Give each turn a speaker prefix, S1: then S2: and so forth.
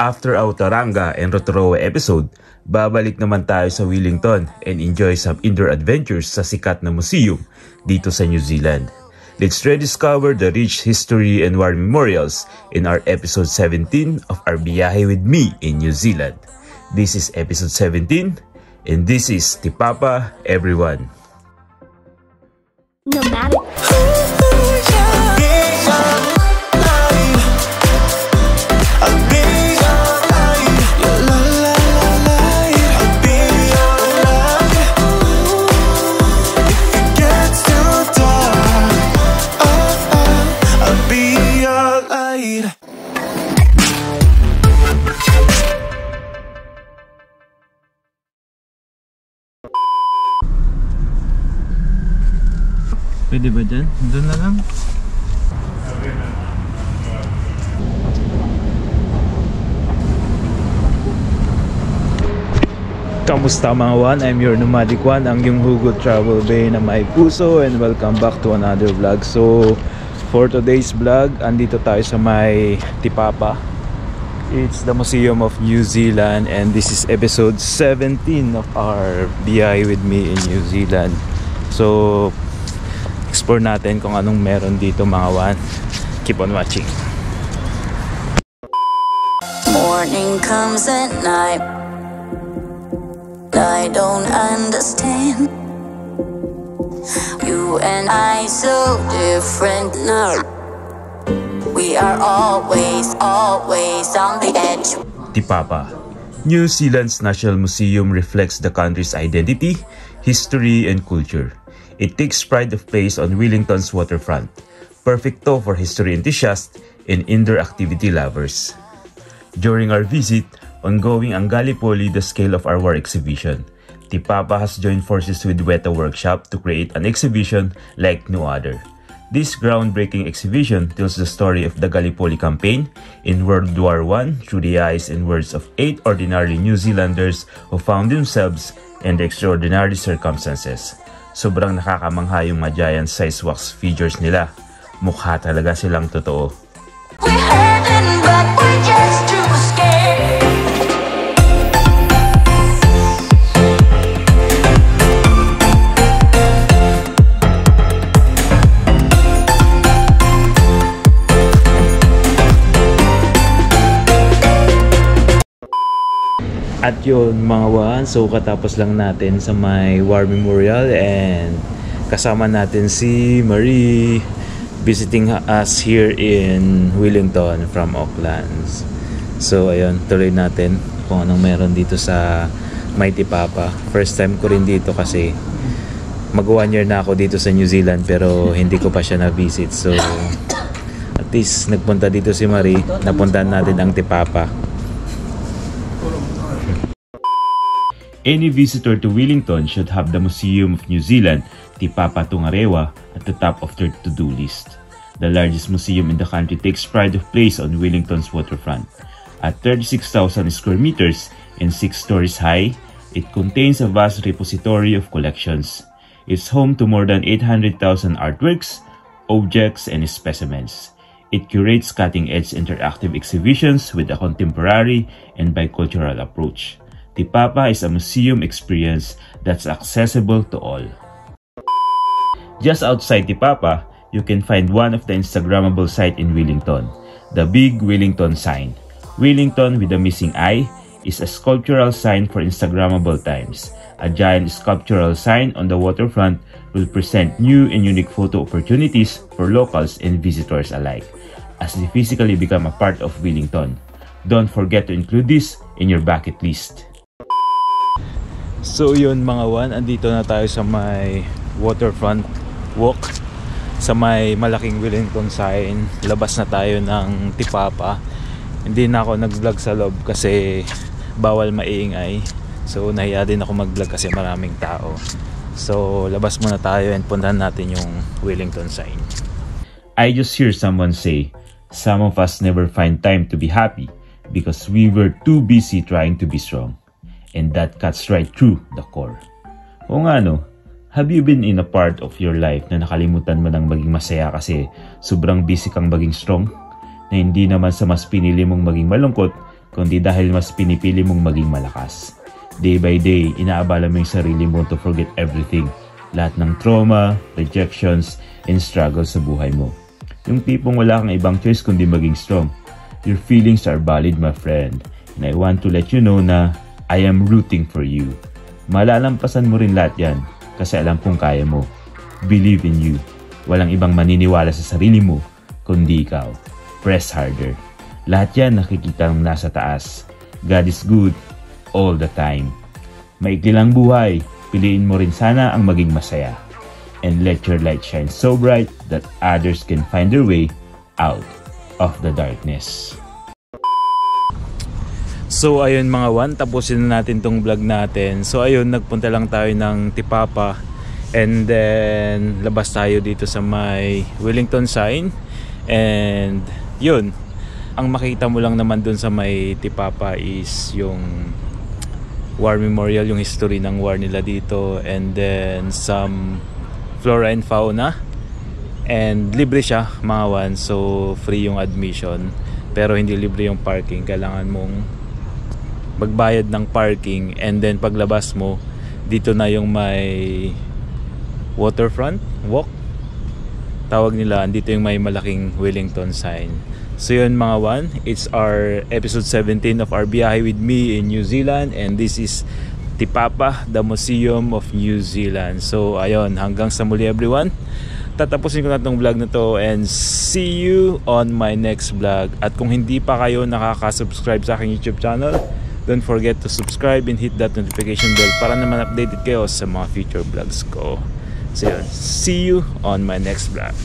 S1: After our Tauranga and Rotorua episode, babalik naman tayo sa Wellington and enjoy some indoor adventures sa sikat na museum dito sa New Zealand. Let's rediscover the rich history and war memorials in our episode 17 of our Biyahe with Me in New Zealand. This is episode 17 and this is Tipapa, everyone.
S2: No matter.
S1: Pwede ba dyan? Doon na lang. Kamusta mga one? I'm your nomadic one, ang yung hugot travel bay na may puso, and welcome back to another vlog. So for today's vlog, andito tayo sa may Tipapa. It's the Museum of New Zealand and this is episode 17 of our Biyahe with Me in New Zealand. So explore natin kung anong meron dito mga one. Keep on watching.
S3: Morning comes at night. I don't understand. You and I so different now. We are always on the edge.
S1: Tipapa, New Zealand's National Museum reflects the country's identity, history, and culture. It takes pride of place on Wellington's waterfront, perfecto for history enthusiasts and indoor activity lovers. During our visit, ongoing ang Gallipoli The Scale of Our War exhibition. Tipapa has joined forces with Weta Workshop to create an exhibition like no other. This groundbreaking exhibition tells the story of the Gallipoli campaign in World War I through the eyes and words of 8 ordinary New Zealanders who found themselves in the extraordinary circumstances. Sobrang nakakamangha yung mga giant size wax figures nila. Mukha talaga silang totoo.
S3: We're heading, but we're just too scared.
S1: At yun mga wan, so katapos lang natin sa may War Memorial and kasama natin si Marie visiting us here in Wellington from Auckland. So ayun, tuloy natin kung anong meron dito sa may Tipapa. First time ko rin dito kasi mag 1 year na ako dito sa New Zealand pero hindi ko pa siya na-visit. So at least nagpunta dito si Marie, napuntahan natin ang Tipapa. Any visitor to Wellington should have the Museum of New Zealand, Tipapa Tongarewa, at the top of their to-do list. The largest museum in the country takes pride of place on Wellington's waterfront. At 36,000 square meters and 6 stories high, it contains a vast repository of collections. It's home to more than 800,000 artworks, objects, and specimens. It curates cutting-edge interactive exhibitions with a contemporary and bicultural approach. Tipapa is a museum experience that's accessible to all. Just outside Tipapa, you can find one of the Instagrammable site in Wellington, the Big Wellington sign. Wellington with a missing eye is a sculptural sign for Instagrammable times. A giant sculptural sign on the waterfront will present new and unique photo opportunities for locals and visitors alike, as they physically become a part of Wellington. Don't forget to include this in your bucket list. So yun mga wan, andito na tayo sa may waterfront walk sa may malaking Wellington sign. Labas na tayo ng Tipapa. Hindi na ako nag-vlog sa loob kasi bawal maingay. So nahiya din ako mag-vlog kasi maraming tao. So labas muna tayo and puntahan natin yung Wellington sign. I just hear someone say, some of us never find time to be happy because we were too busy trying to be strong. And that cuts right through the core. O nga no, have you been in a part of your life na nakalimutan mo nang maging masaya kasi sobrang busy kang maging strong? Na hindi naman sa mas pinili mong maging malungkot kundi dahil mas pinipili mong maging malakas. Day by day, inaabala mo yung sarili mo to forget everything. Lahat ng trauma, rejections, and struggles sa buhay mo. Yung tipong wala kang ibang choice kundi maging strong. Your feelings are valid, my friend. And I want to let you know na I am rooting for you. Malalampasan mo rin lahat yan kasi alam kong kaya mo. Believe in you. Walang ibang maniniwala sa sarili mo kundi ikaw. Press harder. Lahat yan nakikita ng nasa taas. God is good all the time. Maikli lang buhay. Piliin mo rin sana ang maging masaya. And let your light shine so bright that others can find their way out of the darkness. So ayun mga wan, tapusin na natin tong vlog natin. So ayun, nagpunta lang tayo ng Tipapa. And then labas tayo dito sa may Wellington sign. And yun, ang makita mo lang naman dun sa may Tipapa is yung war memorial, yung history ng war nila dito. And then some flora and fauna. And libre siya mga wan, so free yung admission. Pero hindi libre yung parking, kailangan mong magbayad ng parking. And then paglabas mo, dito na yung may waterfront walk, tawag nila. Dito yung may malaking Wellington sign. So yun mga wan, it's our episode 17 of our biyahe with me in New Zealand. And this is Tipapa, the Museum of New Zealand. So ayun, hanggang sa muli everyone. Tatapusin ko na itong vlog na to, and see you on my next vlog. At kung hindi pa kayo nakaka-subscribe sa aking YouTube channel, don't forget to subscribe and hit that notification bell para naman updated kayo sa mga future vlogs ko. So yun, see you on my next vlog.